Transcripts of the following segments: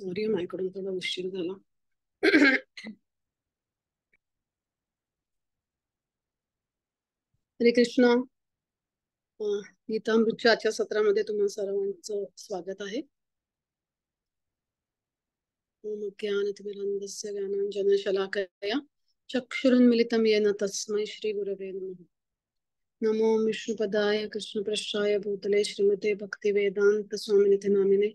Sorry, माझ्याकडून थोडा उशीर झाला. हरे कृष्ण. गीतामृतच्या आजच्या सत्रामध्ये तुम्हा सर्वांचं स्वागत आहे. ओम ज्ञानतिमिरान्धस्य ज्ञानाञ्जनशलाकया चक्षुरुन्मिलितं येन तस्मै श्रीगुरवे नमः. नमो विष्णुपदाय कृष्णपृष्ठाय भूतले श्रीमते भक्तिवेदांत स्वामिनिति नामिने.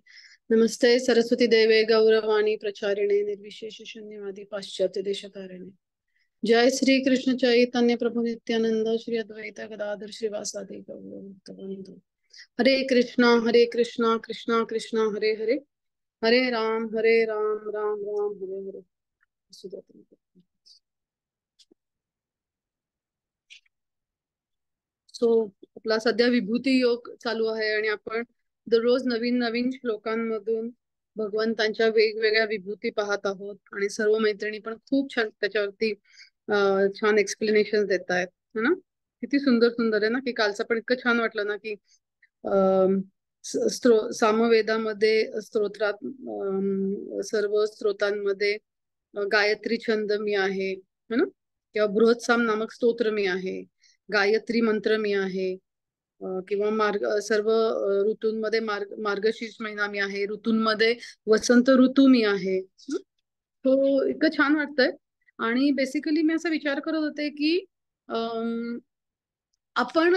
नमस्ते सरस्वती देवे गौरवाणी प्रचारिणे निर्विशेष शून्यवादी पाश्चात्य देशतारिणे. जय श्री कृष्ण चैतन्य प्रभु नित्यानंद श्री अद्वैत गदाधर श्रीवासादि गौरभक्तवृंद. हरे कृष्णा कृष्णा कृष्णा हरे हरे, हरे राम राम राम हरे हरे. सो आपला सध्या विभूती योग चालू आहे आणि आपण दररोज नवीन नवीन श्लोकांमधून भगवंतांच्या वेगवेगळ्या विभूती पाहत आहोत आणि सर्व मैत्रिणी पण खूप छान त्याच्यावरती छान एक्सप्लेनेशन देत आहेत ना. किती सुंदर सुंदर आहे ना, की कालचं पण इतकं छान वाटलं ना, की सामवेदामध्ये स्तोत्रात सर्व स्तोत्रांमध्ये गायत्री छंद मी आहे ना, किंवा बृहत्साम नामक स्तोत्र मी आहे, गायत्री मंत्र मी आहे, किंवा सर्व ऋतूंमध्ये मार्गशीर्ष महिना मी आहे, ऋतूंमध्ये वसंत ऋतू मी आहे. तो इतकं छान वाटतंय. आणि बेसिकली मी असा विचार करत होते की आपण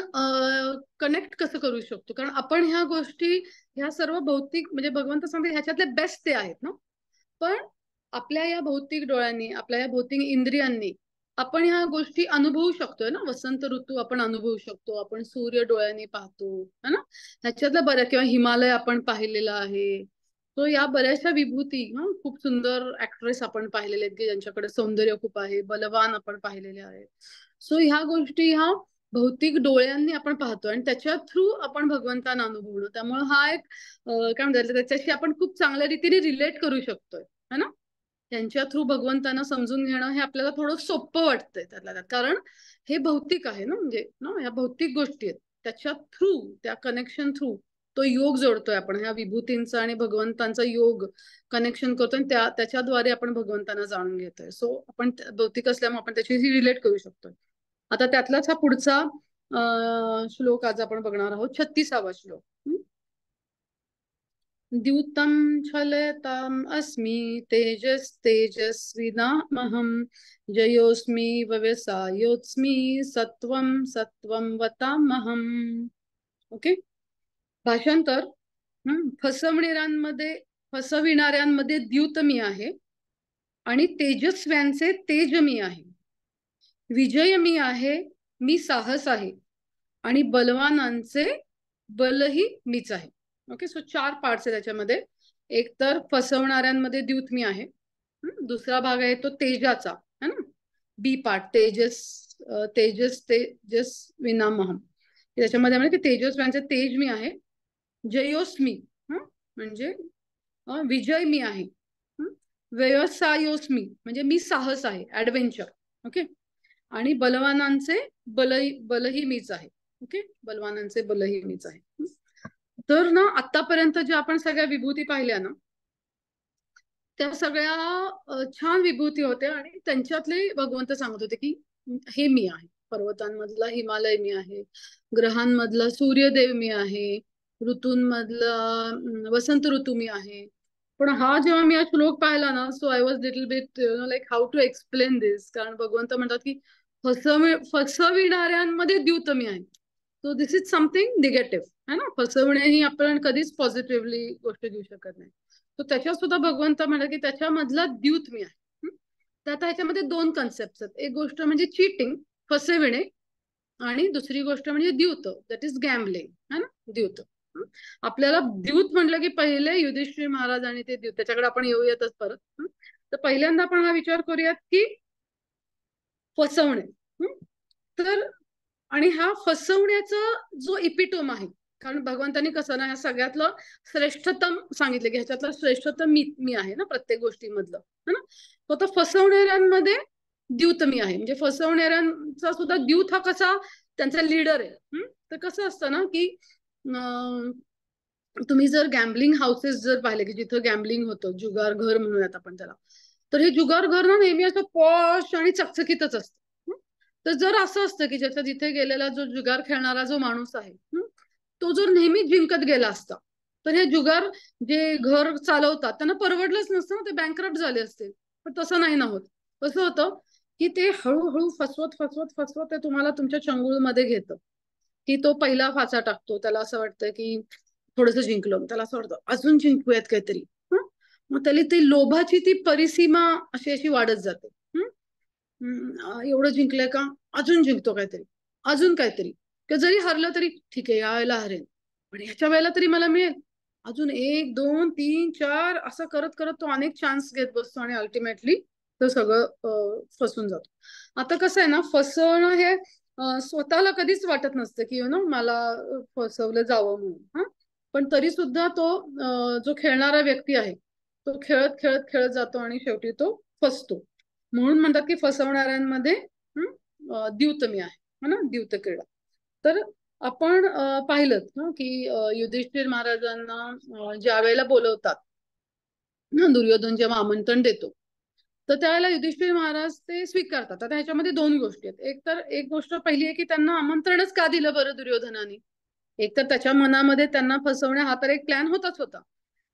कनेक्ट कसं करू शकतो, कारण आपण ह्या गोष्टी ह्या सर्व भौतिक म्हणजे भगवंत सांगते ह्याच्यातले बेस्ट ते आहेत ना, पण आपल्या या भौतिक डोळ्यांनी आपल्या या भौतिक इंद्रियांनी आपण ह्या गोष्टी अनुभवू शकतोय ना. वसंत ऋतू आपण अनुभवू शकतो, आपण सूर्य डोळ्यांनी पाहतो है ना, ह्याच्यातल्या बऱ्या, किंवा हिमालय आपण पाहिलेला आहे. तो या बऱ्याचशा विभूती खूप सुंदर ऍक्ट्रेस आपण पाहिलेले आहेत की ज्यांच्याकडे सौंदर्य खूप आहे, बलवान आपण पाहिलेले आहेत. सो ह्या गोष्टी ह्या भौतिक डोळ्यांनी आपण पाहतो आणि त्याच्या थ्रू आपण भगवंतांना अनुभवणं, त्यामुळे हा एक काय म्हणतात त्याच्याशी आपण खूप चांगल्या रीतीने रिलेट करू शकतोय है ना. त्यांच्या थ्रू भगवंतांना समजून घेणं हे आपल्याला थोडं सोपं वाटतंय त्यातल्या त्यात, कारण हे भौतिक आहे ना, म्हणजे ना ह्या भौतिक गोष्टी आहेत, त्याच्या थ्रू त्या कनेक्शन थ्रू तो योग जोडतोय आपण, ह्या विभूतींचा आणि भगवंतांचा योग कनेक्शन करतोय, त्याच्याद्वारे आपण भगवंतांना जाणून घेतोय. सो आपण भौतिक असल्यामुळे आपण त्याच्याशी रिलेट करू शकतोय. आता त्यातलाच हा पुढचा श्लोक आज आपण बघणार आहोत, 36वा श्लोक. द्यूतं छलयताम् अस्मि तेजस्तेजस्विनामहं जयोस्मि व्यवसायोस्मि सत्वं सत्वं वतामहं. ओके, भाषांतर. फसविणाऱ्यांमध्ये द्यूत मी आहे आणि तेजस्व्यांचे तेज मी आहे. विजय मी आहे, मी साहस आहे आणि बलवानांचे बलही मीच आहे. ओके, सो 4 पार्ट्स आहे त्याच्यामध्ये. एक तर फसवणाऱ्यांमध्ये द्यूत मी आहे, दुसरा भाग आहे तो तेजाचा है ना, बी पार्ट तेजस विनामहम, त्याच्यामध्ये म्हणजे तेजस्व्यांचे तेज मी आहे. जयोस्मी म्हणजे विजय मी आहे. व्यवसायोस्मी म्हणजे मी साहस आहे, ऍडव्हेंचर. ओके, आणि बलवानांचे बलही मीच आहे. ओके, बलवानांचे बलही मीच आहे. तर ना आतापर्यंत जे आपण सगळ्या विभूती पाहिल्या ना, त्या सगळ्या छान विभूती होत्या आणि त्यांच्यातले भगवंत सांगत होते की हे मी आहे. पर्वतांमधला हिमालय मी आहे, ग्रहांमधला सूर्यदेव मी आहे, ऋतूंमधला वसंत ऋतू मी आहे. पण हा जेव्हा मी हा श्लोक पाहिला ना, so I was little bit like how to explain this, कारण भगवंत म्हणतात की फसविणाऱ्यांमध्ये द्यूत मी आहे. So this is something negative है ना, फसवणे ही आपण कधीच पॉझिटिव्हली गोष्ट घेऊ शकत नाही. तर त्याच्यात सुद्धा भगवंत म्हणतात की त्याच्यामधला द्यूत मी आहे. तर आता ह्याच्यामध्ये 2 कन्सेप्ट आहेत. एक गोष्ट म्हणजे चीटिंग, फसविणे, आणि दुसरी गोष्ट म्हणजे द्यूत, दॅट इज गॅम्बलिंग है ना, द्यूत. आपल्याला द्यूत म्हटलं की पहिले युधिष्ठिर महाराज आणि ते द्यूत, त्याच्याकडे आपण येऊयातच परत. तर पहिल्यांदा आपण हा विचार करूयात की फसवणे. तर आणि हा फसवण्याचा जो इपिटोम आहे, कारण भगवंतांनी कसं ना या सगळ्यातलं श्रेष्ठतम सांगितलं की ह्याच्यातलं श्रेष्ठतम मी आहे ना प्रत्येक गोष्टीमधलं है ना. तो आता फसवणाऱ्यांमध्ये द्यूत मी आहे, म्हणजे फसवणाऱ्यांचा सुद्धा द्यूत हा कसा त्यांचा लीडर आहे. तर कसं असतं ना की तुम्ही जर गॅम्बलिंग हाऊसेस जर पाहिले की जिथं गॅम्बलिंग होतं, जुगार घर म्हणूयात आपण त्याला, तर हे जुगार घर ना नेहमी असं पॉश आणि चकचकीतच असतं. तर जर असं असतं की ज्याचा जिथे गेलेला जो जुगार खेळणारा जो माणूस आहे, तो जर नेहमी जिंकत गेला असता, तर हे जुगार जे घर चालवतात त्यांना परवडलंच नसतं ना, ते बँकरप्ट झाले असते. पण तसं नाही ना होत. कसं होतं की ते हळूहळू फसवत फसवत फसवत ते तुम्हाला तुमच्या चंगुलमध्ये घेतं. की तो पहिला फासा टाकतो, त्याला असं वाटतं की थोडंसं जिंकलो, त्याला असं वाटतं अजून जिंकूयात काहीतरी. मग त्याला ती लोभाची ती परिसीमा अशी अशी वाढत जाते. एवढं जिंकलंय का, अजून जिंकतो काहीतरी, अजून काहीतरी. किंवा जरी हरलं तरी ठीक आहे, यावेळेला हरेल पण ह्याच्या वेळेला तरी मला मिळेल. अजून 1 2 3 4 असं करत करत तो अनेक चान्स घेत बसतो आणि अल्टिमेटली तो सगळं फसून जातो. आता कसं आहे ना, फसवणं हे स्वतःला कधीच वाटत नसतं की मला फसवलं जावं म्हणून. पण तरी सुद्धा तो जो खेळणारा व्यक्ती आहे तो खेळत खेळत खेळत जातो आणि शेवटी तो फसतो. म्हणून म्हणतात की फसवणाऱ्यांमध्ये द्यूतमी आहे, है ना, द्यूत क्रीडा. तर आपण पाहिलं की युधिष्ठिर महाराजांना ज्या वेळेला बोलवतात ना, दुर्योधन जेव्हा आमंत्रण देतो, तर त्यावेळेला युधिष्ठिर महाराज ते स्वीकारतात. आता ह्याच्यामध्ये दोन गोष्टी आहेत. एक गोष्ट पहिली आहे की त्यांना आमंत्रणच का दिलं बरं दुर्योधनाने. एक तर त्याच्या मनामध्ये त्यांना फसवण्या हा तर एक प्लॅन होताच होता.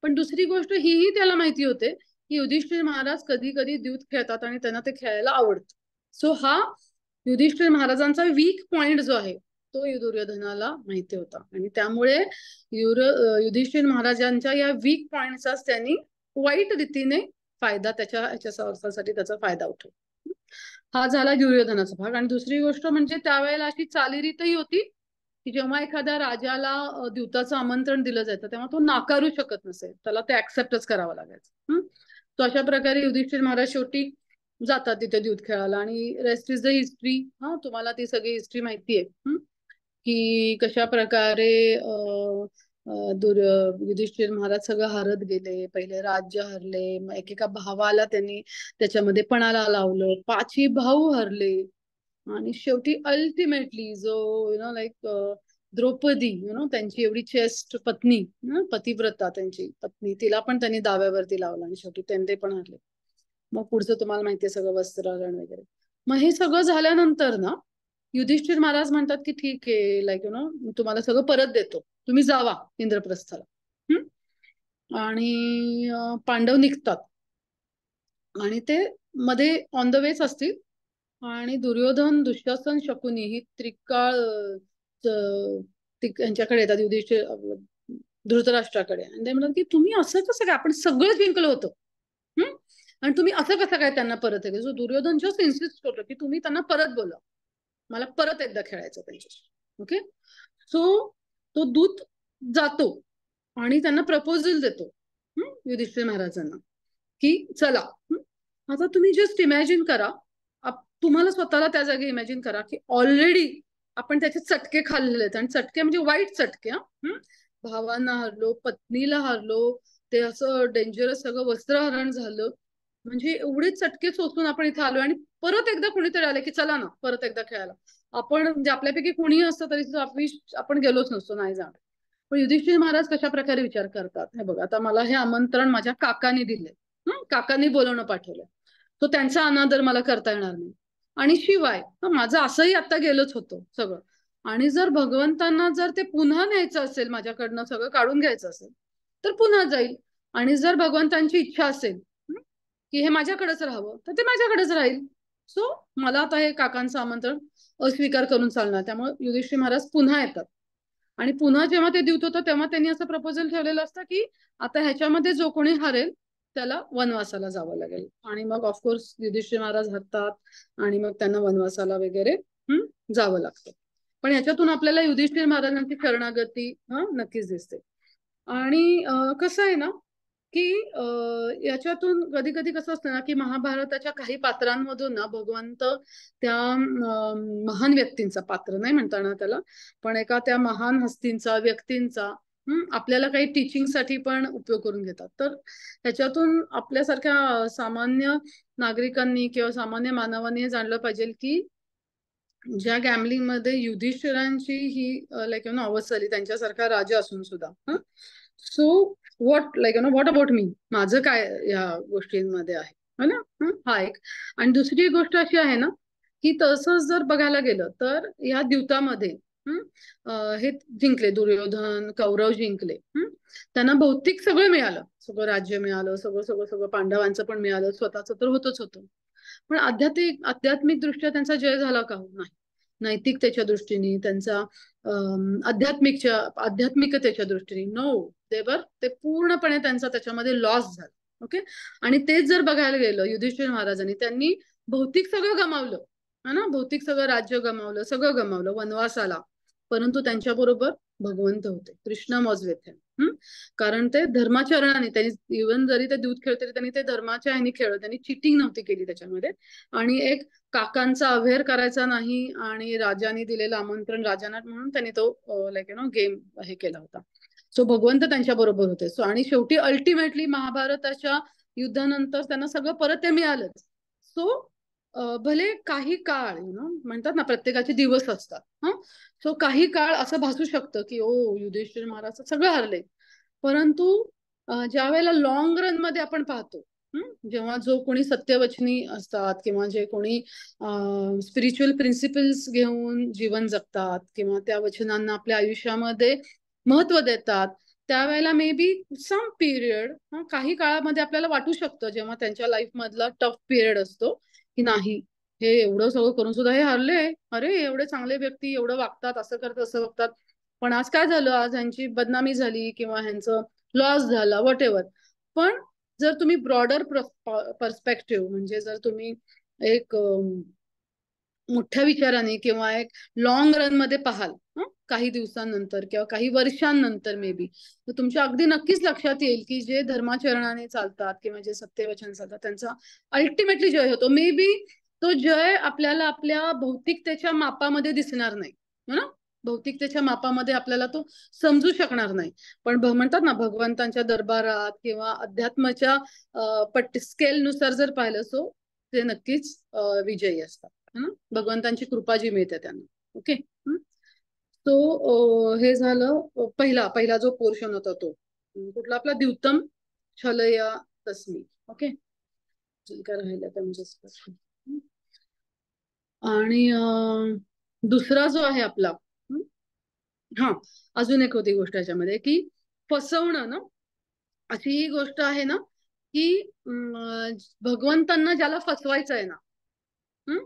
पण दुसरी गोष्ट हीही त्याला माहिती होते की युधिष्ठिर महाराज कधी कधी द्यूत खेळतात आणि त्यांना ते खेळायला आवडतं. सो हा युधिष्ठिर महाराजांचा वीक पॉइंट जो आहे तो दुर्योधनाला माहिती होता आणि त्यामुळे युधिष्ठिर महाराजांच्या या वीक पॉइंटचाच त्यांनी वाईट रीतीने फायदा त्याच्या त्याचा फायदा उठवला. हा झाला दुर्योधनाचा भाग. आणि दुसरी गोष्ट म्हणजे त्यावेळेला अशी चालीरीतही होती की जेव्हा एखाद्या राजाला द्यूताचं आमंत्रण दिलं जायचं तेव्हा तो नाकारू शकत नसे, त्याला ते ऍक्सेप्टच करावं लागायचं. तो अशा प्रकारे युधिष्ठिर महाराज शेवटी जातात तिथे द्यूत खेळायला आणि रेस्ट इज द हिस्ट्री. तुम्हाला ती सगळी हिस्ट्री माहितीये की कशा प्रकारे युधिष्ठिर महाराज सगळं हरत गेले, पहिले राज्य हरले, मग एकेका भावाला त्यांनी त्याच्यामध्ये पणाला लावलं, 5ही भाऊ हरले आणि शेवटी अल्टिमेटली जो लाईक द्रौपदी त्यांची एवढी चेस्ट पत्नी, पतिव्रता त्यांची पत्नी, तिला पण त्यांनी दाव्यावरती लावलं आणि शेवटी त्यांचे पण हरले. मग पुढचं तुम्हाला माहितीये सगळं वस्त्रहरण वगैरे. मग हे सगळं झाल्यानंतर ना युधिष्ठिर महाराज म्हणतात की ठीक आहे, लाईक तुम्हाला सगळं परत देतो, तुम्ही जावा इंद्रप्रस्थाला. आणि पांडव निघतात आणि ते मध्ये ऑन द वेच असतील आणि दुर्योधन, दुःशासन, शकुनी ही त्रिकाळ यांच्याकडे येतात युधिष्ठिर धृतराष्ट्राकडे आणि ते म्हणतात की तुम्ही असं कसं काय, आपण सगळं जिंकलं होतं आणि तुम्ही असं कसं काय त्यांना परत येते. जो दुर्योधन जस्ट इन्सिस्ट करतो की तुम्ही त्यांना परत बोला, मला परत एकदा खेळायचं त्यांच्याशी. ओके, सो तो दूत जातो आणि त्यांना प्रपोजल देतो युधिष्ठिर महाराजांना की चला. आता तुम्ही जस्ट इमॅजिन करा, तुम्हाला स्वतःला त्या जागी इमॅजिन करा की ऑलरेडी आपण त्याचे चटके खाल्लेले आहेत आणि चटके म्हणजे वाईट चटके. भावांना हरलो, पत्नीला हरलो, ते असं डेंजरस सगळं वस्त्रहरण झालं, म्हणजे एवढे चटके सोसून आपण इथे आलो आणि परत एकदा कुणीतरी आले की चला ना परत एकदा खेळायला. आपण म्हणजे आपल्यापैकी कुणीही असतं तरी आपण गेलोच नसतो, नाही जाणार. पण युधिष्ठिर महाराज कशा प्रकारे विचार करतात, हे बघा, आता मला हे आमंत्रण माझ्या काकांनी दिले, काकांनी बोलवणं पाठवलं, तो त्यांचा अनादर मला करता येणार नाही. आणि शिवाय माझं असंही आता गेलंच होतं सगळं, आणि जर भगवंतांना जर ते पुन्हा न्यायचं असेल, माझ्याकडनं सगळं काढून घ्यायचं असेल तर पुन्हा जाईल. आणि जर भगवंतांची इच्छा असेल की हे माझ्याकडेच राहावं तर ते माझ्याकडेच राहील. सो मला आता हे काकांचं आमंत्रण अस्वीकार करून चालणार. त्यामुळे युधिष्ठिर महाराज पुन्हा येतात आणि पुन्हा जेव्हा ते द्यूत होतं तेव्हा त्यांनी असं प्रपोजल ठेवलेलं असतं की आता ह्याच्यामध्ये जो कोणी हरेल त्याला वनवासाला जावं लागेल. आणि मग ऑफकोर्स युधिष्ठिर महाराज हरतात आणि मग त्यांना वनवासाला वगैरे जावं लागतं. पण ह्याच्यातून आपल्याला युधिष्ठिर महाराजांची शरणागती नक्कीच दिसते. आणि कसं आहे ना की याच्यातून कधी कधी कसं असतं ना की महाभारताच्या काही पात्रांमधून ना भगवंत त्या महान व्यक्तींचा, पात्र नाही म्हणता ना त्याला, पण एका त्या महान हस्तींचा, व्यक्तींचा आपल्याला काही टीचिंग साठी पण उपयोग करून घेतात. तर ह्याच्यातून आपल्यासारख्या सामान्य नागरिकांनी किंवा सामान्य मानवांनी हे जाणलं पाहिजे की ज्या गॅमलिंग मध्ये युधिष्ठिरांची ही लाईक अवसली त्यांच्यासारखा राजा असून सुद्धा so what like what about me, माझं काय या गोष्टींमध्ये आहे, है ना. हा एक. आणि दुसरी गोष्ट अशी आहे ना, की तसंच जर बघायला गेलं तर या द्यूतामध्ये हे जिंकले, दुर्योधन कौरव जिंकले. त्यांना भौतिक सगळं मिळालं, सगळं राज्य मिळालं, सगळं सगळं सगळं पांडवांचं पण मिळालं, स्वतःच तर होतच होतं. पण आध्यात्मिक दृष्ट्या त्यांचा जय झाला का? नाही. नैतिकतेच्या दृष्टीने त्यांचा आध्यात्मिकतेच्या दृष्टीने नो, ते पूर्णपणे त्यांचा त्याच्यामध्ये लॉस झाला. ओके. आणि तेच जर बघायला गेलं युधिष्ठिर महाराजांनी, त्यांनी भौतिक सगळं गमावलं, है ना, भौतिक सगळं राज्य गमावलं, सगळं गमावलं, वनवास आला, परंतु त्यांच्याबरोबर भगवंत होते, कृष्ण वॉज विथ हिम. कारण ते धर्माचरणाने, त्यांनी इव्हन जरी ते दूध खेळते त्यांनी ते धर्माच्या ह्यानी खेळलं, त्यांनी चिटिंग नव्हती केली त्याच्यामध्ये. आणि एक काकांचा अव्हेर करायचा नाही, आणि राजाने दिलेलं आमंत्रण राजांना म्हणून त्यांनी तो गेम हे केला होता. सो भगवंत त्यांच्या बरोबर होते. सो आणि शेवटी अल्टिमेटली महाभारताच्या युद्धानंतर त्यांना सगळं परत ते मिळालंच. सो भले काही काळ म्हणतात ना, प्रत्येकाचे दिवस असतात. सो काही काळ असं भासू शकतं की ओ युधिष्ठिर महाराज सगळं हरले, परंतु ज्या वेळेला लॉंग रन मध्ये आपण पाहतो, जेव्हा जो कोणी सत्यवचनी असतात किंवा जे कोणी स्पिरिच्युअल प्रिन्सिपल्स घेऊन जीवन जगतात किंवा त्या वचनांना आपल्या आयुष्यामध्ये महत्व देतात, त्यावेळेला मे बी सम पिरियड, काही काळामध्ये आपल्याला वाटू शकतं, जेव्हा त्यांच्या लाईफ मधला टफ पिरियड असतो, की नाही, हे एवढं सगळं करून सुद्धा हे हरले, अरे एवढे चांगले व्यक्ती एवढं वागतात, असं करतात असं वागतात, पण आज काय झालं, आज ह्यांची बदनामी झाली किंवा ह्यांचं लॉस झाला, व्हॉट एव्हर. पण जर तुम्ही ब्रॉडर पर्स्पेक्टिव्ह, म्हणजे जर तुम्ही एक मोठ्या विचाराने किंवा एक लॉंग रन मध्ये पाहाल, काही दिवसांनंतर किंवा काही वर्षांनंतर मे बी, तर तुमच्या अगदी नक्कीच लक्षात येईल की जे धर्माचरणाने चालतात किंवा जे सत्यवचन चालतात त्यांचा अल्टिमेटली जय होतो. मे बी तो जय आपल्याला आपल्या भौतिकतेच्या मापामध्ये दिसणार नाही, ना, भौतिकतेच्या मापामध्ये आपल्याला तो समजू शकणार नाही, पण म्हणतात ना, भगवंतांच्या दरबारात किंवा अध्यात्माच्या स्केल नुसार जर पाहिलं, सो ते नक्कीच विजयी असतात, भगवंतांची कृपा जी मिळते त्यांना. ओके. तो हे झालं पहिला पहिला जो पोर्शन होता तो कुठला आपला द्युतम छलया तस्मी. ओके. काय राहिलं तर म्हणजे आणि दुसरा जो आहे आपला, हा, अजून एक होती गोष्ट याच्यामध्ये की फसवणं ना, अशी ही गोष्ट आहे ना की भगवंतांना ज्याला फसवायचं आहे ना,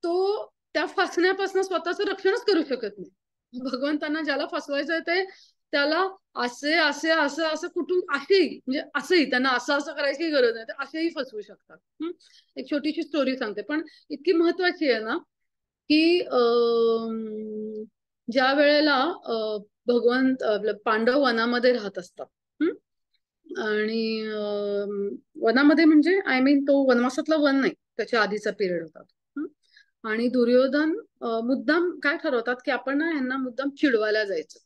तो त्या फसण्यापासून स्वतःच रक्षणच करू शकत नाही. भगवंतांना ज्याला फसवायचं आहे ते त्याला असे असे असं असं कुठून असेही, म्हणजे असंही त्यांना असं असं करायची गरज नाही, तर असेही फसवू शकतात. एक छोटीशी स्टोरी सांगते, पण इतकी महत्वाची आहे ना की ज्या वेळेला भगवंत पांडव वनामध्ये राहत असतात, आणि वनामध्ये म्हणजे आय मीन तो वनवासातला वन नाही, त्याच्या आधीचा पिरियड होता. आणि दुर्योधन मुद्दाम काय ठरवतात की आपण ना यांना मुद्दाम चिडवायला जायचं.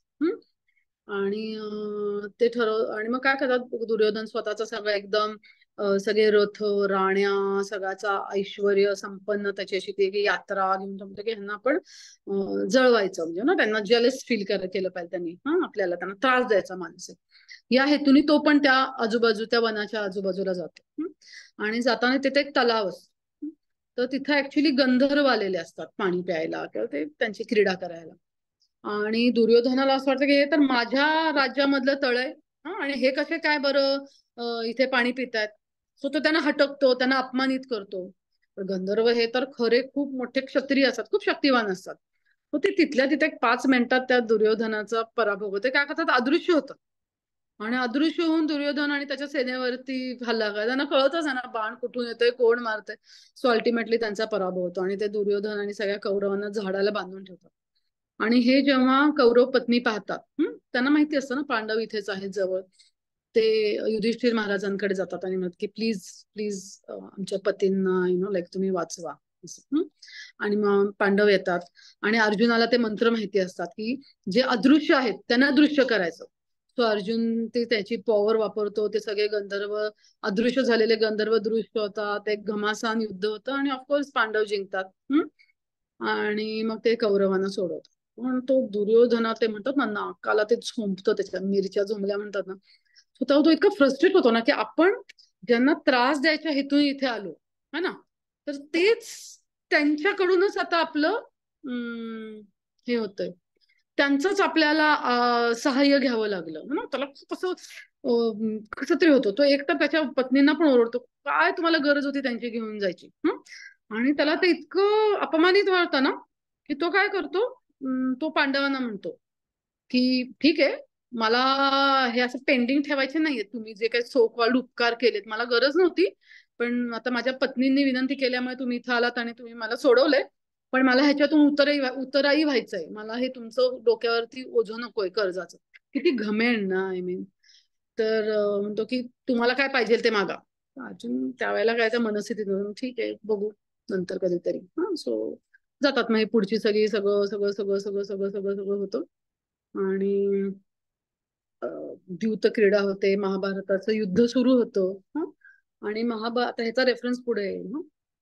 आणि ते आणि मग काय करतात, दुर्योधन स्वतःचा सगळं एकदम सगळे रथ राण्या सगळ्याचा ऐश्वर संपन्न त्याची अशी ती यात्रा घेऊन जमतं की ह्यांना आपण जळवायचं, म्हणजे ना त्यांना जेलस फील केलं पाहिजे त्यांनी, आपल्याला त्यांना त्रास द्यायचा मानसिक, या हेतूने तो पण त्या आजूबाजू त्या वनाच्या आजूबाजूला जातो. आणि जाताना तिथे एक तलाव असतो, तर तिथे ऍक्च्युली गंधर्व आलेले असतात पाणी प्यायला किंवा ते त्यांची क्रीडा करायला. आणि दुर्योधनाला असं वाटतं की हे तर माझ्या राज्यामधलं तळ आहे, आणि हे कसे काय बरं इथे पाणी पितायत. सो तो त्यांना हटकतो, त्यांना अपमानित करतो. गंधर्व हे तर खरे खूप मोठे क्षत्रिय असतात, खूप शक्तिवान असतात. तो ते तिथल्या तिथे 5 मिनिटात त्या दुर्योधनाचा पराभव होतो. काय करतात, अदृश्य होतं, आणि अदृश्य होऊन दुर्योधन आणि त्याच्या सेनेवरती हल्ला करतात. त्यांना कळतच आहे ना बाण कुठून येतोय, कोण मारतंय. सो अल्टिमेटली त्यांचा पराभव होतो आणि ते दुर्योधन आणि सगळ्या कौरवांना झाडाला बांधून ठेवतात. आणि हे जेव्हा कौरव पत्नी पाहतात, त्यांना माहिती असतं ना पांडव इथेच आहेत जवळ, ते युधिष्ठिर महाराजांकडे जातात आणि म्हणतात की प्लीज प्लीज आमच्या पतींना लाईक तुम्ही वाचवा. आणि मग पांडव येतात आणि अर्जुनाला ते मंत्र माहिती असतात की जे अदृश्य आहेत त्यांना दृश्य करायचं. तो अर्जुन ते त्याची पॉवर वापरतो, ते सगळे गंधर्व अदृश्य झालेले गंधर्व दृश्य होतात, एक घमासान युद्ध होतं आणि ऑफकोर्स पांडव जिंकतात. आणि मग ते कौरवांना सोडवतात. पण तो दुर्योधना ते म्हणतात ना, नाकाला ते झोंबतं, त्याच्या मिरच्या झोंबल्या म्हणतात ना. स्वतः तो इतका फ्रस्ट्रेट होतो ना, की आपण ज्यांना त्रास द्यायच्या हेतून इथे आलो है ना, तर तेच त्यांच्याकडूनच आता आपलं हे होतंय, त्यांचंच आपल्याला सहाय्य घ्यावं लागलं ना. त्याला खूप असं कसं तरी होतं. तो एक तर त्याच्या पत्नींना पण ओरडतो, काय तुम्हाला गरज होती त्यांची घेऊन जायची. आणि त्याला ते इतकं अपमानित वाटतं ना, की तो काय करतो, तो पांडवांना म्हणतो की ठीक आहे, मला हे असं पेंडिंग ठेवायचे नाहीये, तुम्ही जे काही सो कॉल्ड उपकार केलेत मला गरज नव्हती, पण आता माझ्या पत्नींनी विनंती केल्यामुळे तुम्ही इथं आलात आणि तुम्ही मला सोडवलंय, पण मला ह्याच्यातून उतराई व्हायचंय, मला हे तुमचं डोक्यावरती ओझं नकोय कर्जाचं. किती घमेंड ना, आय मीन. तर म्हणतो की तुम्हाला काय पाहिजे ते मागा. अजून त्यावेळेला काय त्या मनस्थितीत ठीक आहे, बघू नंतर कधीतरी. हा, सो जातात मग पुढची सगळी सगळं सगळं सगळं सगळं सगळं सगळं सगळं होतं. आणि द्यूत क्रीडा होते, महाभारताचं युद्ध सुरू होतं. आणि आता ह्याचा रेफरन्स पुढे येईल.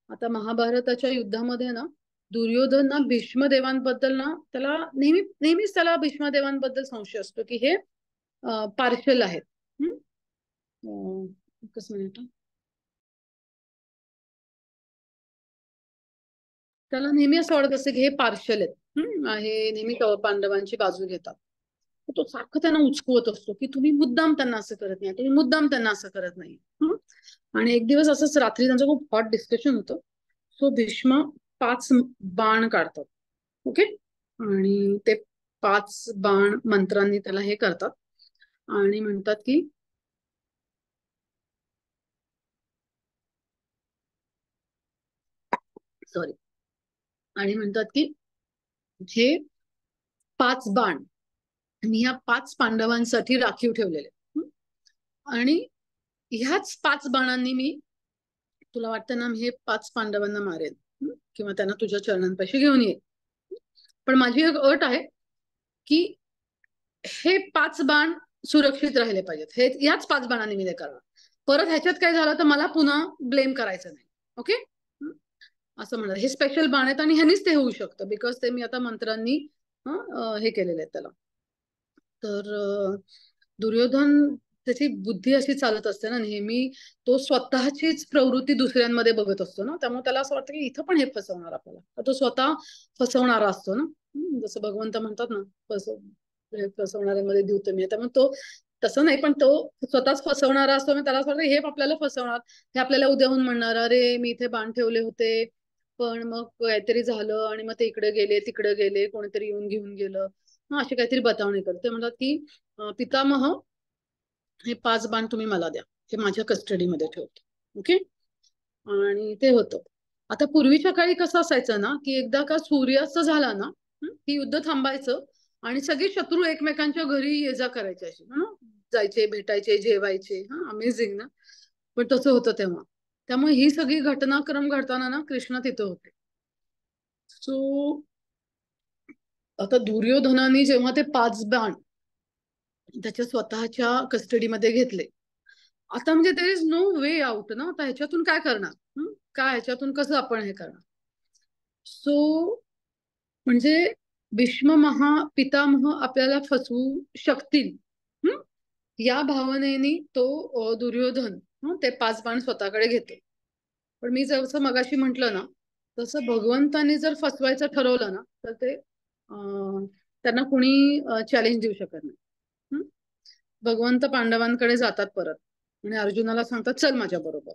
आता महाभारताच्या युद्धामध्ये ना, दुर्योधन ना भीष्मदेवांबद्दल ना, त्याला नेहमीच त्याला भीष्मदेवांबद्दल संशय असतो की हे पार्शल आहेत. एकच मिनिट. त्याला नेहमी असं वाटत असतं की हे पार्शल आहेत. हे नेहमी पांडवांची बाजू घेतात. तो सारखं त्यांना उचकवत असतो की तुम्ही मुद्दाम त्यांना असं करत नाही, तुम्ही मुद्दाम त्यांना असं करत नाही. आणि एक दिवस असंच रात्री त्यांचं खूप हॉट डिस्कशन होतं. सो भीष्म 5 बाण काढतात. ओके. आणि ते 5 बाण मंत्रांनी त्याला हे करतात आणि म्हणतात की सॉरी, आणि म्हणतात की हे 5 बाण मी ह्या 5 पांडवांसाठी राखीव ठेवलेले. आणि ह्याच 5 बाणांनी मी, तुला वाटतं ना, मी हे 5 पांडवांना मारेन किंवा त्यांना तुझ्या चरणांपाशी घेऊन येईल. पण माझी एक अट आहे की हे 5 बाण सुरक्षित राहिले पाहिजेत. हे याच 5 बाणांनी मी ते करणार. परत ह्याच्यात काय झालं तर मला पुन्हा ब्लेम करायचं नाही. ओके. असं म्हणतात. हे स्पेशल बाण आहेत आणि ह्यानीच ते होऊ शकतं, बिकॉज ते मी आता मंत्रांनी हे केलेले आहेत त्याला. तर दुर्योधन, त्याची बुद्धी अशी चालत असते ना नेहमी, तो स्वतःचीच प्रवृत्ती दुसऱ्यांमध्ये बघत असतो ना, त्यामुळे त्याला असं वाटतं की इथं पण हे फसवणार आपल्याला. तो स्वतः फसवणारा असतो ना. जसं भगवंत म्हणतात ना, फसवणाऱ्यामध्ये द्यूत मी. त्यामुळे तो तसं नाही, पण तो स्वतःच फसवणारा असतो. त्याला असं वाटतं हे आपल्याला फसवणार, हे आपल्याला उद्याहून म्हणणार, अरे मी इथे बाण ठेवले होते पण मग काहीतरी झालं आणि मग ते इकडे गेले तिकडे गेले, कोणीतरी येऊन घेऊन गेलं. अशी काहीतरी बतावणी करते. म्हणतात की पितामह, हे 5 बाण तुम्ही मला द्या, हे माझ्या कस्टडीमध्ये ठेवतो. ओके. आणि ते होतं. आता पूर्वीच्या काळी कसं असायचं ना, की एकदा का सूर्यास्त झाला ना, की युद्ध थांबायचं आणि सगळे शत्रू एकमेकांच्या घरी ये जा करायचे असे, जायचे, भेटायचे, जेवायचे. अमेझिंग ना. पण तसं होतं तेव्हा. त्यामुळे ही सगळी घटनाक्रम घडताना ना कृष्ण तिथं होते. सो आता दुर्योधनाने जेव्हा ते 5 बाण त्याच्या स्वतःच्या कस्टडीमध्ये घेतले, आता म्हणजे there is no way out ना. आता ह्याच्यातून काय करणार, काय ह्याच्यातून कसं आपण हे करणार. सो म्हणजे भीष्म पितामह आपल्याला फसवू शकतील, या भावनेनी तो दुर्योधन ते 5 बाण स्वतःकडे घेतो. पण मी जसं मगाशी म्हंटल ना, तसं भगवंतानी जर फसवायचं ठरवलं ना, तर ते त्यांना कुणी चॅलेंज देऊ शकत नाही. भगवंत पांडवांकडे जातात परत आणि अर्जुनाला सांगतात चल माझ्या बरोबर.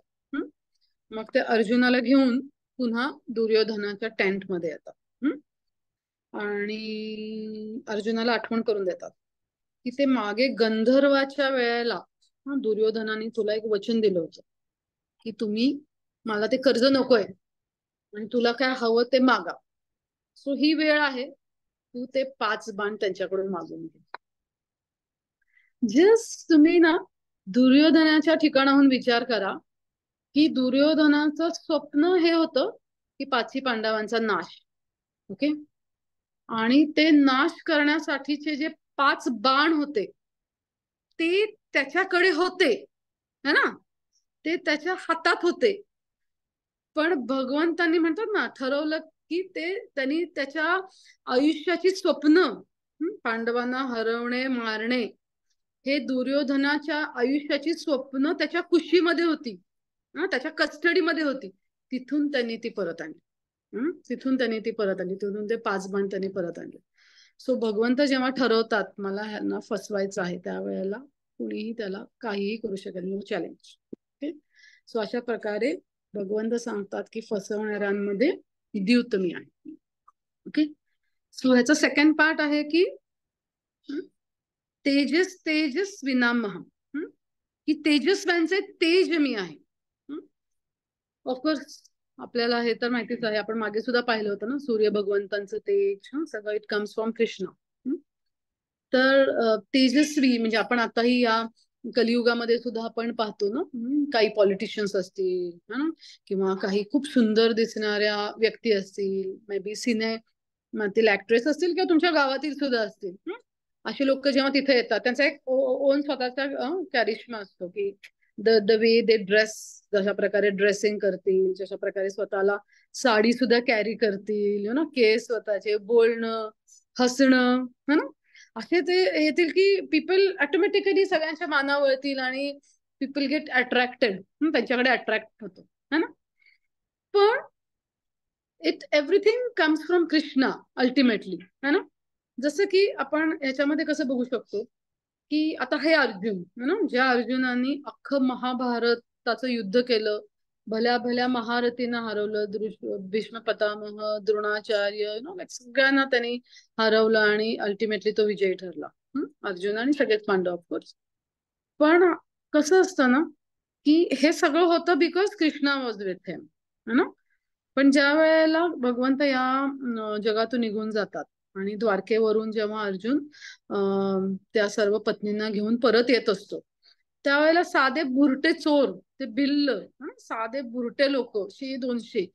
मग ते अर्जुनाला घेऊन पुन्हा दुर्योधनाच्या टेंट मध्ये येतात. आणि अर्जुनाला आठवण करून देतात की ते मागे गंधर्वाच्या वेळेला दुर्योधनाने तुला एक वचन दिलं होतं की तुम्ही, मला ते कर्ज नकोय आणि तुला काय हवं ते मागा. सो ही वेळ आहे, तू ते 5 बाण त्यांच्याकडून मागून घे. जस्ट तुम्ही ना दुर्योधनाच्या ठिकाणाहून विचार करा की दुर्योधनाचं स्वप्न हे होतं की 5ही पांडवांचा नाश. ओके. आणि ते नाश करण्यासाठीचे जे 5 बाण होते ते त्याच्याकडे होते, है ना, ते त्याच्या हातात होते. पण भगवंतांनी म्हणतात ना, ठरवलं की त्यांनी त्याच्या आयुष्याची स्वप्न, पांडवांना हरवणे मारणे, हे दुर्योधनाच्या आयुष्याची स्वप्न त्याच्या कुशीमध्ये होती, त्याच्या कस्टडीमध्ये होती. तिथून त्यांनी ती परत आणली. तिथून ते 5 बाण त्यांनी परत आणले. सो भगवंत जेव्हा ठरवतात मला ह्यांना फसवायचं आहे, त्यावेळेला कुणीही त्याला काहीही करू शकत, नो चॅलेंज. ओके. सो अशा प्रकारे भगवंत सांगतात की फसवणाऱ्यांमध्ये द्यूत मी आहे. ओके. सो ह्याचा सेकंड पार्ट आहे की तेजस तेजस विनामहम, की तेजस्व्यांचे तेज मी आहे. ऑफकोर्स आपल्याला हे तर माहितीच आहे, आपण मागे सुद्धा पाहिलं होतं ना, सूर्य भगवंतांचं तेज सगळं इट कम्स फ्रॉम कृष्ण. तर तेजस्वी म्हणजे आपण आताही या कलियुगामध्ये सुद्धा आपण पाहतो ना, काही पॉलिटिशियन्स असतील ना, किंवा काही खूप सुंदर दिसणाऱ्या व्यक्ती असतील, मे बी सिनेमातील ऍक्ट्रेस असतील किंवा तुमच्या गावातील सुद्धा असतील. असे लोक जेव्हा तिथे येतात त्यांचा एक ओन स्वतःचा कॅरिश्मा असतो, की द वे दे ड्रेस, जशा प्रकारे ड्रेसिंग करतील, जशा प्रकारे स्वतःला साडी सुद्धा कॅरी करतील, केस स्वतःचे, बोलणं, हसणं, है ना, असे ते येतील की पीपल ऑटोमॅटिकली सगळ्यांच्या मानावळतील आणि पीपल गेट अट्रॅक्टेड, त्यांच्याकडे अट्रॅक्ट होतो, है ना. पण everything comes from Krishna ultimately, है ना. जसं की आपण याच्यामध्ये कसं बघू शकतो की आता हे अर्जुन, है ना, ज्या अर्जुनाने अख्खं महाभारताचं युद्ध केलं, भल्या भल्या महारथींना हरवलं, भीष्म पितामह, द्रोणाचार्य, सगळ्यांना त्यांनी हरवलं आणि अल्टिमेटली तो विजयी ठरला, अर्जुन आणि सगळेच पांडव ऑफकोर्स. पण कसं असतं ना की हे सगळं होतं बिकॉज कृष्णा वॉज विथ हिम, है ना. पण ज्या वेळेला भगवंत या जगातून निघून जातात आणि द्वारकेवरून जेव्हा अर्जुन त्या सर्व पत्नींना घेऊन परत येत असतो, त्यावेळेला साधे बुरटे चोर, ते भिल्ल, साधे बुरटे लोक 100-200,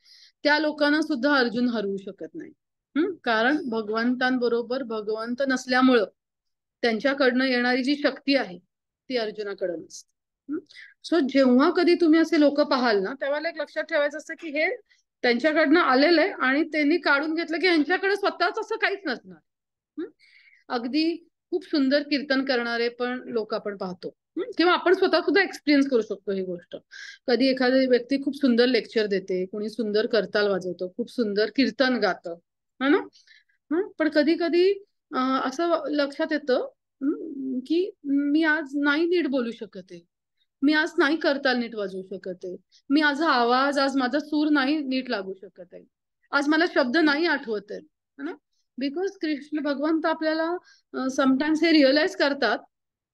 त्या लोकांना सुद्धा अर्जुन हरवू शकत नाही. कारण भगवंतांबरोबर भगवंत नसल्यामुळं त्यांच्याकडनं येणारी जी शक्ती आहे ती अर्जुनाकडे नसते. सो जेव्हा कधी तुम्ही असे लोक पाहाल ना, तेव्हा एक लक्षात ठेवायचं असतं की हे त्यांच्याकडनं आलेलं आहे आणि त्यांनी काढून घेतलं की यांच्याकडे स्वतःच असं काहीच नसणार. अगदी खूप सुंदर कीर्तन करणारे पण लोक आपण पाहतो, किंवा आपण स्वतः सुद्धा एक्सपिरियन्स करू शकतो ही गोष्ट. कधी एखादी व्यक्ती खूप सुंदर लेक्चर देते, कोणी सुंदर करताल वाजवतो, खूप सुंदर कीर्तन गातं, है ना. पण कधी कधी असं लक्षात येतं की मी आज नाही नीट बोलू शकत आहे, मी आज नाही करताल नीट वाजवू शकत आहे, मी माझा आवाज, आज माझा सूर नाही नीट लागू शकत आहे, आज मला शब्द नाही आठवत आहे, है ना. बिकॉज कृष्ण भगवंत आपल्याला समटाइम्स हे रिअलाइज करतात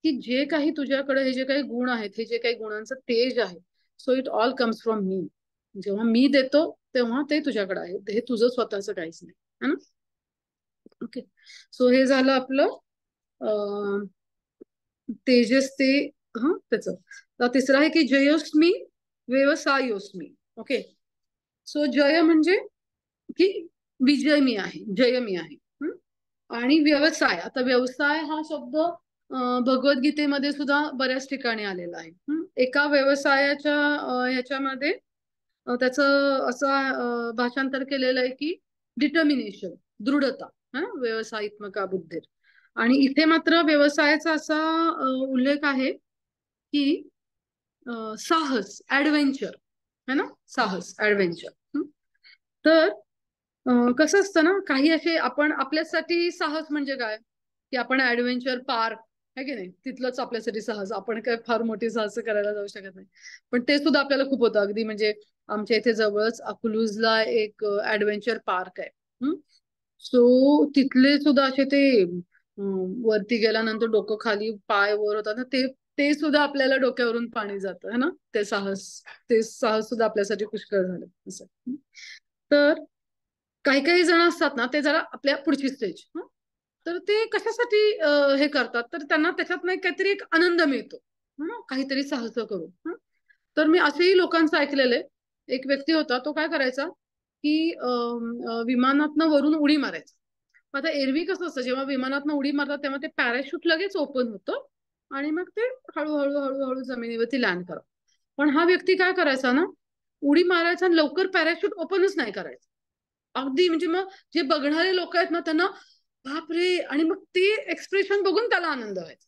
की जे काही तुझ्याकडे हे जे काही गुण आहेत, हे जे काही गुणांचं तेज आहे, so it all comes from me. जेव्हा मी देतो तेव्हा ते तुझ्याकडे आहे, हे तुझं स्वतःच काहीच नाही, है ना. ओके. सो हे झालं आपलं तेजस ते त्याच. तिसरं आहे की जयोस्मी व्यवसायोस्मी. ओके. सो जय म्हणजे की विजय मी आहे, जय मी आहे. आणि व्यवसाय, आता व्यवसाय हा शब्द भगवद्गीतेमध्ये सुद्धा बऱ्याच ठिकाणी आलेला आहे. एका व्यवसायाच्या ह्याच्यामध्ये त्याचं असं भाषांतर केलेलं आहे की डिटर्मिनेशन, दृढता, व्यवसायित्मका बुद्धी. आणि इथे मात्र व्यवसायाचा असा उल्लेख आहे की साहस, ऍडव्हेंचर, है ना, साहस, ऍडव्हेंचर. तर कसं असतं ना, काही असे आपण आपल्यासाठी साहस म्हणजे काय, की आपण ऍडव्हेंचर पार्क आहे की नाही, तिथलंच आपल्यासाठी साहस, आपण काय फार मोठी साहस करायला जाऊ शकत नाही, पण ते सुद्धा आपल्याला खूप होतं. अगदी म्हणजे आमच्या इथे जवळच अकलूजला एक ऍडव्हेंचर पार्क आहे. सो तिथले सुद्धा असे ते वरती गेल्यानंतर डोकं खाली, पाय वर होतात ना, ते ते सुद्धा आपल्याला डोक्यावरून पाणी जातं, है ना. ते साहस सुद्धा आपल्यासाठी पुष्कळ झालं असं. तर काही काही जण असतात ना, ते जरा आपल्या पुढची स्टेज, तर ते कशासाठी हे करतात, तर त्यांना त्याच्यात नाही काहीतरी एक आनंद मिळतो, काहीतरी साहस करून. तर मी असेही लोकांचं ऐकलेलं आहे. एक व्यक्ती होता, तो काय करायचा की विमानातनं वरून उडी मारायचा. आता एरवी कसं असतं, जेव्हा विमानातनं उडी मारतात तेव्हा ते पॅराशूट लगेच ओपन होतं आणि मग ते हळूहळू हळूहळू जमिनीवरती लँड करत. पण हा व्यक्ती काय करायचा ना, उडी मारायचा आणि लवकर पॅराशूट ओपनच नाही करायचा. अगदी म्हणजे मग जे बघणारे लोक आहेत ना त्यांना बापरे, आणि मग ते एक्सप्रेशन बघून त्याला आनंद व्हायचा.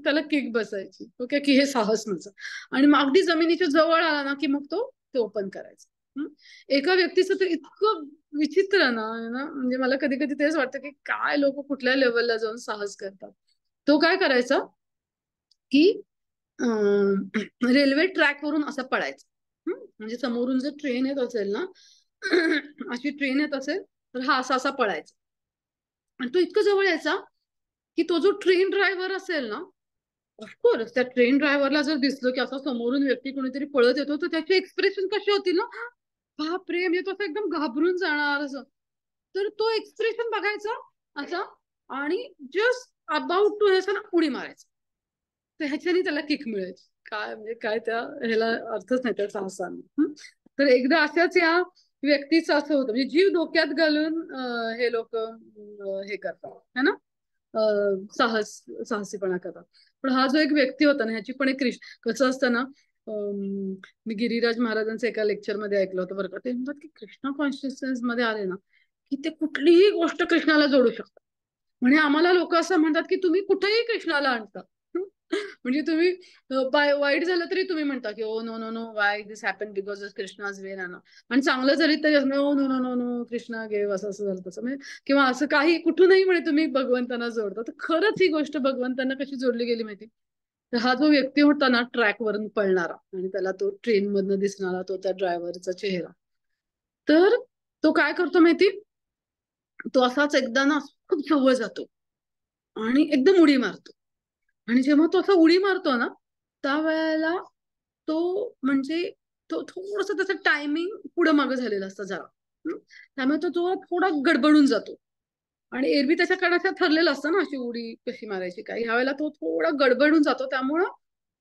त्याला किक बसायची, ओके, की हे साहस नव्हतं. आणि मग अगदी जमिनीच्या जवळ आला ना की मग तो ते ओपन करायचा. एका व्यक्तीचं तर इतकं विचित्र ना म्हणजे मला कधी कधी तेच वाटतं की काय लोक कुठल्या लेवलला जाऊन साहस करतात. तो काय करायचा की रेल्वे ट्रॅक वरून असं पळायचं. म्हणजे समोरून जर ट्रेन येत असेल ना, अशी ट्रेन येत असेल तर हा असा असा पळायचा. आणि तो इतकं जवळ यायचा की तो जो ट्रेन ड्रायव्हर असेल ना, ऑफकोर्स त्या ट्रेन ड्रायव्हरला जर दिसलं की असा समोरून व्यक्ती कोणीतरी पळत येतो तर त्याचे एक्सप्रेशन कसे होतील ना, बापरे, म्हणजे तो असं एकदम घाबरून जाणार असं. तर तो एक्सप्रेशन बघायचा असा, आणि जस्ट अबाउट टू हे उडी मारायचा. तर ह्याच्याने त्याला किक मिळायची. काय म्हणजे काय त्या ह्याला अर्थच नाही त्या साहसानं. तर एकदा अशाच या व्यक्तीचं असं होतं, म्हणजे जीव धोक्यात घालून हे लोक हे करतात है ना, साहसीपणा करतात. पण हा जो एक व्यक्ती होता ना, ह्याची पण एक कसं असतं ना, मी गिरिराज महाराजांचं एका लेक्चर मध्ये ऐकलं होतं बरं का. ते म्हणतात की कृष्णा कॉन्शियसनेस मध्ये आले ना की ते कुठलीही गोष्ट कृष्णाला जोडू शकतात. म्हणजे आम्हाला लोक असं म्हणतात की तुम्ही कुठेही कृष्णाला आणता. म्हणजे तुम्ही वाईट झालं तरी तुम्ही म्हणता की oh no no no, why this happen, because Krishna's way ना. आणि चांगलं जरी तरी no no no no no, Krishna gave, असं असं झालं तसं म्हणजे, किंवा असं काही कुठूनही म्हणे तुम्ही भगवंतांना जोडता. तर खरंच ही गोष्ट भगवंतांना कशी जोडली गेली माहिती. तर हा जो व्यक्ती होता ना ट्रॅक वरून पळणारा, आणि त्याला तो ट्रेन मधनं दिसणारा तो त्या ड्रायव्हरचा चेहरा, तर तो काय करतो माहिती, तो असाच एकदा ना खूप जवळ जातो आणि एकदम उडी मारतो. आणि जेव्हा तो असा उडी मारतो ना, त्यावेळेला तो म्हणजे तो थोडस त्याचं टायमिंग पुढे मागे झालेलं असतं जरा. त्यामुळे तो थोडा गडबडून जातो. आणि एरवी त्याच्याकडे असं ठरलेलं असतं ना अशी उडी कशी मारायची काय, ह्यावेळेला तो थोडा गडबडून जातो. त्यामुळं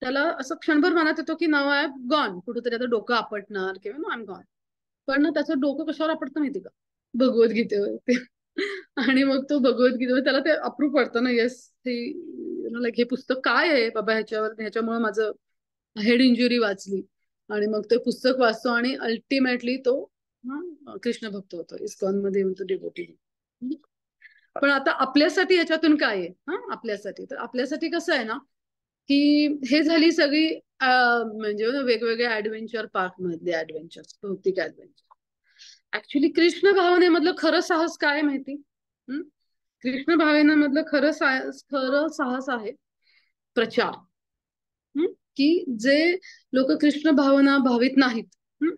त्याला असं क्षणभर मनात येतो की नाव आय गॉन, कुठेतरी आता डोकं आपटणार किंवा नो आय एम गॉन. पण ना त्याचं डोकं कशावर आपटतं माहिती का, भगवद्गीतेवर. आणि मग तो भगवद्गीतेवर त्याला ते अप्रूव्ह पडतं ना, येस हे लाईक हे पुस्तक काय आहे बाबा, ह्याच्यामुळे माझं हेड इंजुरी वाचली. आणि मग ते पुस्तक वाचतो आणि अल्टिमेटली तो कृष्ण भक्त होतो, इस्कॉन मध्ये येऊन तो डिवोटी. पण आता आपल्यासाठी ह्याच्यातून काय आहे, आपल्यासाठी तर आपल्यासाठी कसं आहे ना, की हे झाली सगळी म्हणजे वेगवेगळ्या ऍडव्हेंचर पार्क मधले ऍडव्हेंचर, भौतिक ऍडव्हेंचर. ऍक्च्युली कृष्ण भावनेमधलं खरं साहस काय आहे माहिती. हम्म? कृष्ण भावनेमधलं खरं साहस आहे प्रचार. की जे लोक कृष्ण भावना भावित नाहीत,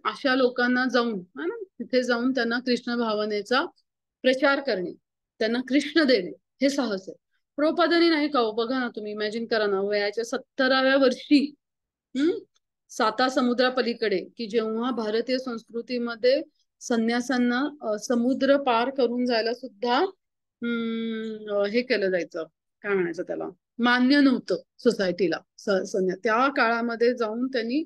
अशा लोकांना जाऊन है ना, तिथे जाऊन त्यांना कृष्ण भावनेचा प्रचार करणे, त्यांना कृष्ण देणे, हे साहस आहे. प्रभुपादांनी नाही का हो, बघा ना तुम्ही इमॅजिन करा ना, वयाच्या 70व्या वर्षी, हम्म, साता समुद्रापलीकडे, की जेव्हा भारतीय संस्कृतीमध्ये संन्यासांना समुद्र पार करून जायला सुद्धा हे केलं जायचं, काय म्हणायचं त्याला, मान्य नव्हतं सोसायटीला. त्या काळामध्ये जाऊन त्यांनी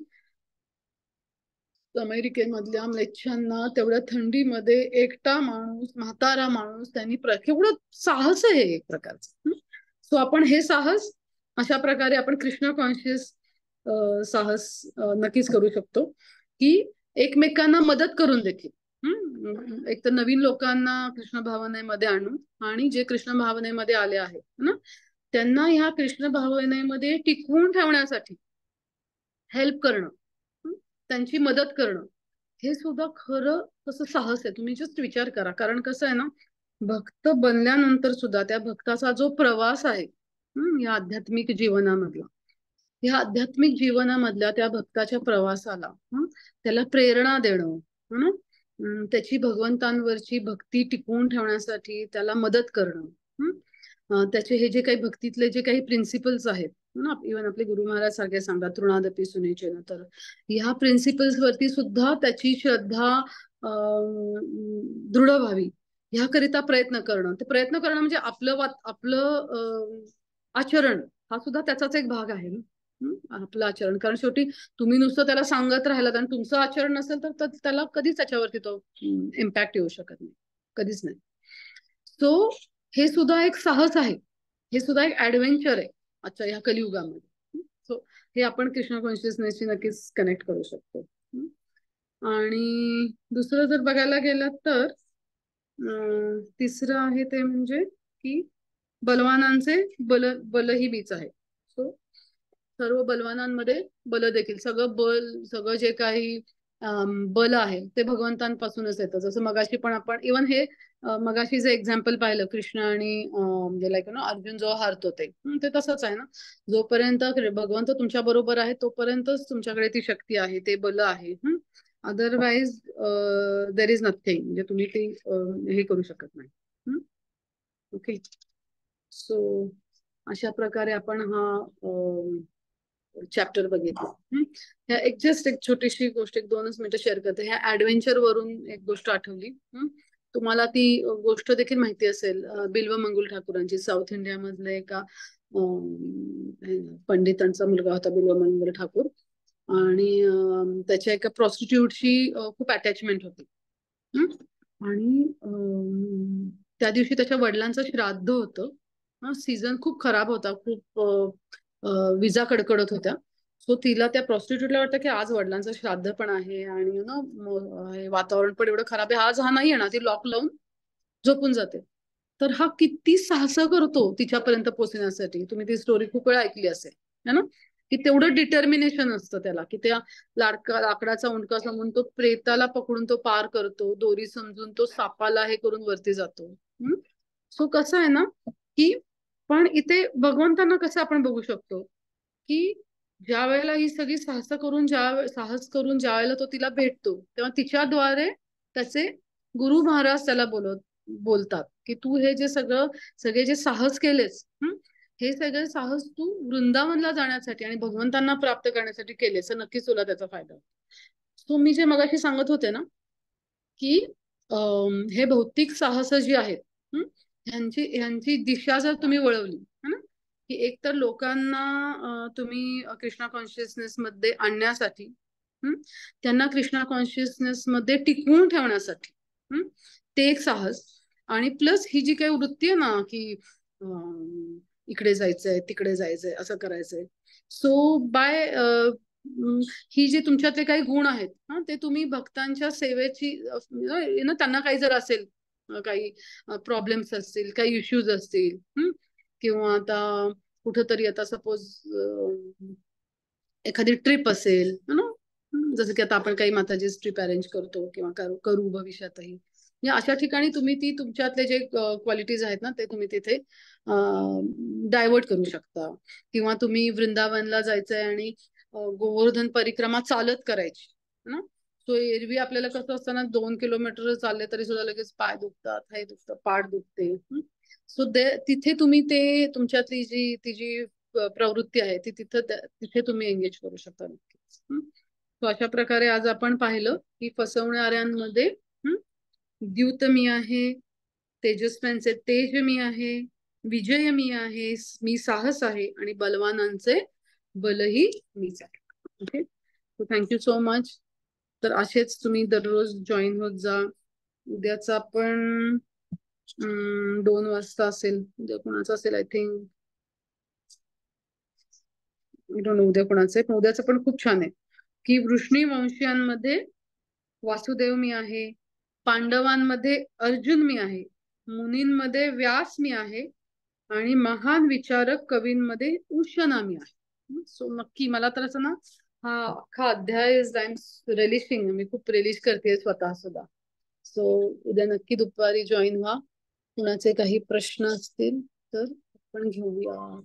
अमेरिकेमधल्या म्लेच्छांना तेवढ्या थंडीमध्ये एकटा माणूस, म्हातारा माणूस, त्यांनी केवढं साहस आहे एक प्रकारचं. सो आपण हे साहस अशा प्रकारे आपण कृष्ण कॉन्शियस साहस नक्कीच करू शकतो, की एकमेकांना मदत करून देखील. एक तर नवीन लोकांना कृष्ण भावनेमध्ये आणून, आणि जे कृष्ण भावनेमध्ये आले आहेत ना त्यांना ह्या कृष्ण भावनेमध्ये टिकवून ठेवण्यासाठी हेल्प करणं, त्यांची मदत करणं, हे सुद्धा खरं तसं साहस आहे. तुम्ही जस्ट विचार करा, कारण कसं आहे ना, भक्त बनल्यानंतर सुद्धा त्या भक्ताचा जो प्रवास आहे या आध्यात्मिक जीवनामधला, या आध्यात्मिक जीवनामधल्या त्या भक्ताच्या प्रवासाला त्याला प्रेरणा देणं, ना, त्याची भगवंतांवरची भक्ती टिकवून ठेवण्यासाठी त्याला मदत करणं, त्याचे हे जे काही भक्तीतले जे काही प्रिन्सिपल्स आहेत ना, इव्हन आपले गुरु महाराज सारखे सांगतात तृणादपी सुनेचे ना, तर ह्या प्रिन्सिपल्स वरती सुद्धा त्याची श्रद्धा दृढ व्हावी, ह्याकरिता प्रयत्न करणं. ते प्रयत्न करणं म्हणजे आपलं आचरण हा सुद्धा त्याचाच एक भाग आहे. आपलं आचरण, कारण शेवटी तुम्ही नुसतं त्याला सांगत राहिलात आणि तुमचं आचरण नसेल तर त्याला कधीच त्याच्यावरती तो इम्पॅक्ट येऊ शकत नाही, कधीच नाही. सो हे सुद्धा एक साहस आहे, हे सुद्धा एक ऍडव्हेंचर आहे अच्छा ह्या कलियुगामध्ये. सो हे आपण कृष्ण कॉन्शियसनेसशी नक्कीच कनेक्ट करू शकतो. आणि दुसरं जर बघायला गेलं तर तिसरं आहे ते म्हणजे की बलवानांचे बल ही बीच आहे. सो सर्व बलवानांमध्ये बल देखील सगळं सगळं जे काही बल आहे ते भगवंतांपासूनच येतं. जसं मगाशी पण आपण इवन हे मगाशी जे एक्झाम्पल पाहिलं कृष्ण आणि म्हणजे लाईक ना अर्जुन जो हारतो ते तसंच आहे ना. जोपर्यंत भगवंत तुमच्या बरोबर आहे तोपर्यंतच तुमच्याकडे ती शक्ती आहे, ते बल आहे. अदरवाईज देर इज नथिंग, म्हणजे तुम्ही ते हे करू शकत नाही. ओके. सो अशा प्रकारे आपण हा चॅप्टर बघितला. एक जस्ट एक छोटीशी गोष्ट एक 2च मिनिटं शेअर करते. ह्या ऍडव्हेंचर वरून एक गोष्ट आठवली. तुम्हाला ती गोष्ट देखील माहिती असेल, बिल्व मंगुल ठाकूरांची. साऊथ इंडिया मधले एका पंडितांचा मुलगा होता बिल्व मंगुल ठाकूर, आणि त्याच्या एका प्रॉस्टिट्यूटशी खूप अटॅचमेंट होती. आणि त्या दिवशी त्याच्या वडिलांचं श्राद्ध होतं. सीझन खूप खराब होता, खूप विजा कडकडत होत्या. सो तिला त्या प्रॉस्टिट्यूटला वाटतं की आज वडिलांचं श्राद्ध पण आहे आणि वातावरण पण एवढं खराब आहे, आज हा नाही येणार. ती लॉक लावून झोपून जाते. तर हा किती साहस करतो तिच्यापर्यंत पोहोचण्यासाठी. तुम्ही ती स्टोरी खूप वेळा ऐकली असेल, है ना, की तेवढं डिटर्मिनेशन असतं त्याला, की त्या लाकडाचा उंडका समजून तो प्रेताला पकडून तो पार करतो, दोरी समजून तो सापाला हे करून वरती जातो. सो कसं आहे ना, की पण इथे भगवंतांना कसं आपण बघू शकतो की ज्या वेळेला ही सगळी साहस करून ज्या वेळेला तो तिला भेटतो तेव्हा तिच्याद्वारे त्याचे गुरु महाराज त्याला बोलतात की तू हे जे सगळे जे साहस केलेस, हे सगळे साहस तू वृंदावनला जाण्यासाठी आणि भगवंतांना प्राप्त करण्यासाठी केलेस, तर नक्कीच तुला त्याचा फायदा होतो. सो मी जे मगाशी सांगत होते ना की हे भौतिक साहस जी आहेत, ह्यांची दिशा जर तुम्ही वळवली, है ना, की एक तर लोकांना तुम्ही कृष्णा कॉन्शियसनेस मध्ये आणण्यासाठी, त्यांना कृष्णा कॉन्शियसनेस मध्ये टिकवून ठेवण्यासाठी, ते एक साहस. आणि प्लस ही जी काही वृत्ती आहे ना की इकडे जायचंय तिकडे जायचंय असं करायचंय, सो बाय ही जी तुमच्यातले काही गुण आहेत ते तुम्ही भक्तांच्या सेवेची त्यांना काही जर असेल, काही प्रॉब्लेम्स असतील, काही इश्यूज असतील, किंवा आता कुठंतरी आता सपोज एखादी ट्रिप असेल ना, जसं की आता आपण काही माताजी ट्रिप अरेंज करतो किंवा करू भविष्यातही, म्हणजे अशा ठिकाणी तुम्ही ती तुमच्यातले जे क्वालिटीज आहेत ना ते तुम्ही तिथे डायव्हर्ट करू शकता. किंवा तुम्ही वृंदावनला जायचंय आणि गोवर्धन परिक्रमा चालत करायची ना. सो एरवी आपल्याला कसं असतं ना, 2 किलोमीटर चालले तरी सुद्धा लगेच पाय दुखतात, हे दुखतं, पाठ दुखते. सो तिथे तुम्ही ते तुमच्यातली जी प्रवृत्ती आहे ती तिथे तुम्ही एंगेज करू शकता नक्कीच. सो अशा प्रकारे आज आपण पाहिलं की फसवणाऱ्यांमध्ये द्यूत मी आहे, तेजस्व्यांचे तेज मी आहे, विजय मी आहे, मी साहस आहे, आणि बलवानांचे बलही मीच आहे. Okay, so thank you so much. तर असेच तुम्ही दररोज जॉईन होत जा. उद्याचा आपण 2 वाजता असेल, उद्या कोणाचं असेल, आय थिंक उद्या कोणाचं आहे, पण उद्याचं पण खूप छान आहे की वृष्णी वंशीयांमध्ये वासुदेव मी आहे, पांडवांमध्ये अर्जुन मी आहे, मुनींमध्ये व्यास मी आहे, आणि महान विचारक कवींमध्ये उशना मी आहे. सो नक्की मला तर असं ना, हा अख्खा अध्याय आय एम रिलिशिंग, मी खूप रिलीज करते स्वतः सुद्धा. सो उद्या नक्की दुपारी जॉईन व्हा. कुणाचे काही प्रश्न असतील तर आपण घेऊया.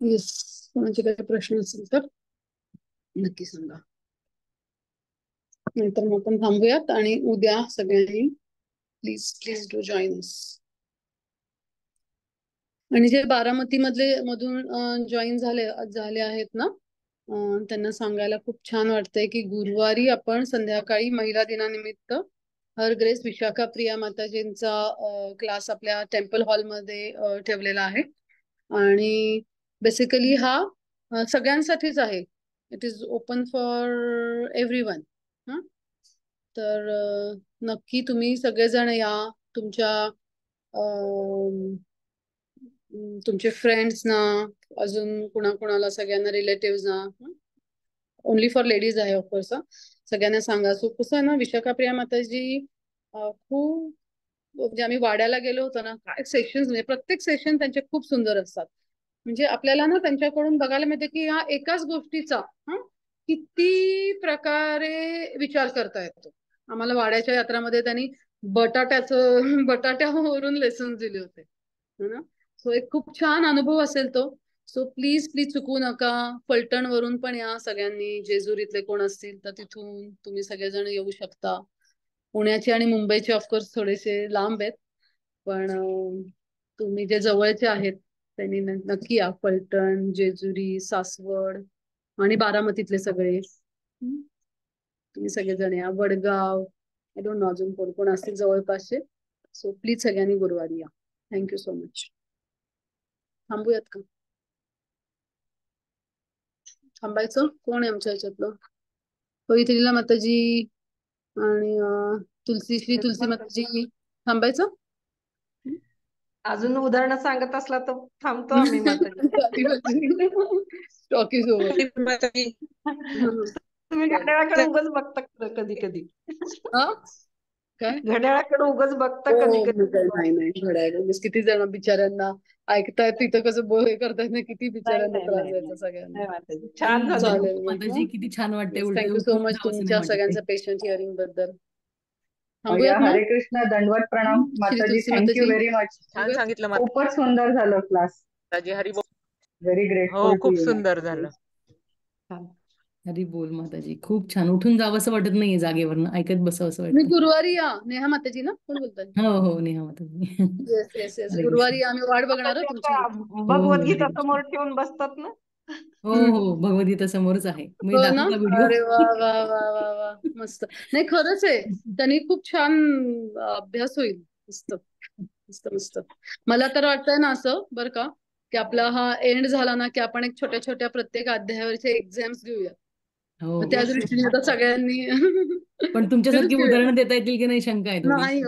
येस, कोणाचे काही प्रश्न असतील तर नक्की सांगा. नाहीतर मग आपण थांबूयात आणि उद्या सगळ्यांनी प्लीज प्लीज डू जॉईन अस. आणि जे बारामती मधून जॉईन झाले आहेत ना, त्यांना सांगायला खूप छान वाटतंय की गुरुवारी आपण संध्याकाळी महिला दिनानिमित्त हर ग्रेस विशाखा प्रिया माताजींचा क्लास आपल्या टेम्पल हॉलमध्ये ठेवलेला आहे. आणि बेसिकली हा सगळ्यांसाठीच आहे. It is open for everyone. तर नक्की तुम्ही सगळेजण या. तुमच्या तुमचे फ्रेंड्स ना, अजून कुणाकुणाला, सगळ्यांना, रिलेटिव्ह ना, ओनली फॉर लेडीज आहे ऑफकोर्स. सगळ्यांना सांगा. सो कसं आहे ना, विशाखा माताजी खूप, म्हणजे आम्ही वाड्याला गेलो होतो ना, काय सेशन्स, म्हणजे प्रत्येक सेशन त्यांचे खूप सुंदर असतात. म्हणजे आपल्याला ना त्यांच्याकडून बघायला मिळते की ह्या एकाच गोष्टीचा किती प्रकारे विचार करता येतो. आम्हाला वाड्याच्या यात्रामध्ये त्यांनी बटाट्यावरून लेसन दिले होते ना. सो एक खूप छान अनुभव असेल तो. सो प्लीज प्लीज चुकवू नका. फलटण वरून पण या सगळ्यांनी. जेजुरीतले कोण असतील तर तिथून तुम्ही सगळेजण येऊ शकता. पुण्याचे आणि मुंबईचे ऑफकोर्स थोडेसे लांब आहेत, पण तुम्ही जे जवळचे आहेत त्यांनी नक्की या. फलटण, जेजुरी, सासवड आणि बारामतीतले सगळे तुम्ही सगळेजण या. वडगाव, आय डोंट नो अजून कोण कोण असतील जवळपासचे. सो प्लीज सगळ्यांनी गुरुवारी या. Thank you so much. थांबूयात का? थांबायचं? कोण आहे आमच्या ह्याच्यातलं? पवित्रीला माताजी आणि श्री तुलसी माताजी. थांबायचं? अजून उदाहरण सांगत असला तर थांबतो आम्ही माताजी. स्टॉकी सोबत. तुम्ही घड्याळाकडे उगाच बघता कधी कधी. काय घड्याळाकडे उगाच बघता कधी कधी. नाही नाही, घड्याळ किती जण बिचाऱ्यांना ऐकतायत तिथं कसं हे करतायत ना, किती बिचाऱ्यांना त्रास द्यायचा सगळ्यांना. छान झालं. चालेल माताजी किती छान वाटते. थँक्यू सो मच तुमच्या सगळ्यांचं पेशंट हिअरिंग बद्दल. हरे कृष्ण, दंडवत प्रणाम माताजी. Thank you very much. छान सांगितलं खूपच सुंदर झालं क्लास. माताजी. हरी बोल. Very grateful. खूप सुंदर झालं. हरी बोल माताजी. खूप छान. उठून जावं असं वाटत नाहीये जागेवरनं, ऐकत बसावं असं मी वाटतं. गुरुवारी या. नेहा माताजी ना, कोण बोलताय? हो नेहा माताजी. येस येस येस, गुरुवारी आम्ही वाट बघणार आहोत तुमची. भगवद्गीता समोर ठेवून बसतात ना. हो भगवद्गीता समोरच आहे. मी हो ना. दाखवू का व्हिडिओ? अरे वा वा वा वा वा, मस्त. नाही खरंच आहे, त्यांनी खूप छान अभ्यास होईल. मस्त मस्त मस्त. मला तर वाटतंय ना असं बरं का, की आपला हा एंड झाला ना की आपण एक छोट्या छोट्या प्रत्येक अध्यायावरचे एक्झाम्स घेऊया. त्या दृष्टीने आता सगळ्यांनी पण तुमच्यासारखी उदाहरणं देता येतील की नाही शंका आहे थोडी. नाही,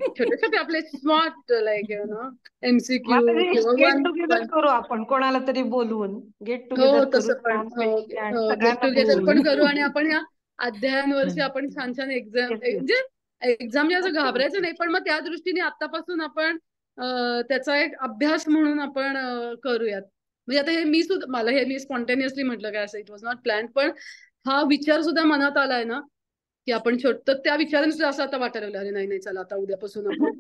छोटे छोटे आपले स्मार्ट लाईक MCQ किंवा गेट टुगेदर करू आपण, कोणाला तरी बोलवून गेट टुगेदर करू. तसं पण गेट टुगेदर पण करू. आणि आपण ह्या अध्यायांवरची आपण छान छान एक्झाम, म्हणजे एक्झाम म्हणजे असं घाबरायचं नाही, पण मग त्या दृष्टीने आतापासून आपण त्याचा एक अभ्यास म्हणून आपण करूयात. म्हणजे आता हे मी स्पॉन्टेनियसली म्हटलं काय, असं इट वॉज नॉट प्लॅन, पण हा विचार सुद्धा मनात आलाय ना की आपण तर त्या विचाराने सुद्धा असं आता वाटायला लागलं, अरे नाही नाही, चला आता उद्यापासून आपण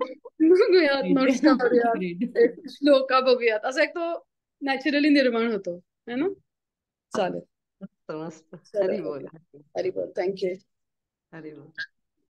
बघूयात, नोट्स करूयात, एक श्लोका बघूयात, असा एक तो नॅचरली निर्माण होतो है ना. चालेल. मस्त. हरी बोल. हरी बोल. थँक्यू. हरी बोल.